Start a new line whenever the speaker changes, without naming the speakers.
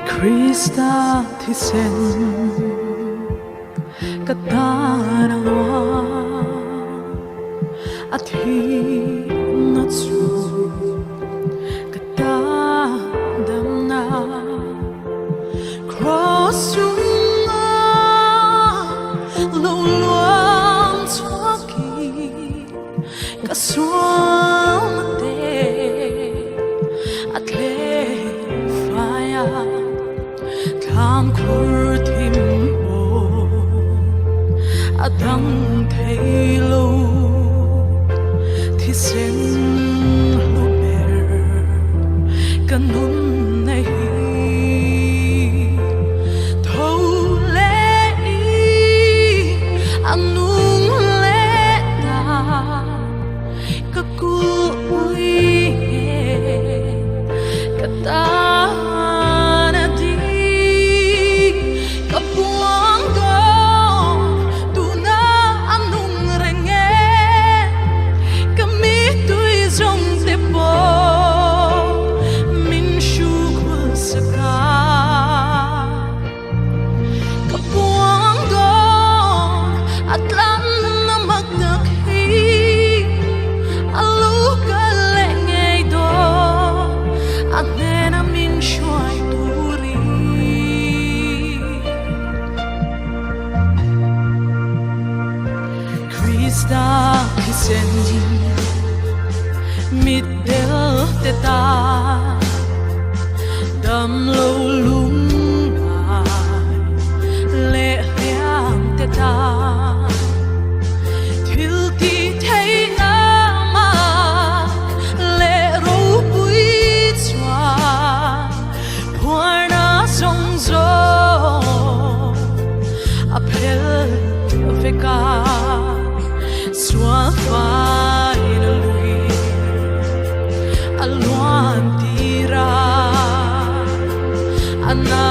Krista tisen katanawa at hinatsu katadam na cross yung luluam twaki kaswamate at lefaya tham kurtim mo adang thaylo thisen luber kanun nahi thole anung leta kakui kata Krista kisen middel teta dam lo lungai le hiam teta til ti thei na ma le ro pui chwa phorna song zo apel veka Sua finally alwan tira ana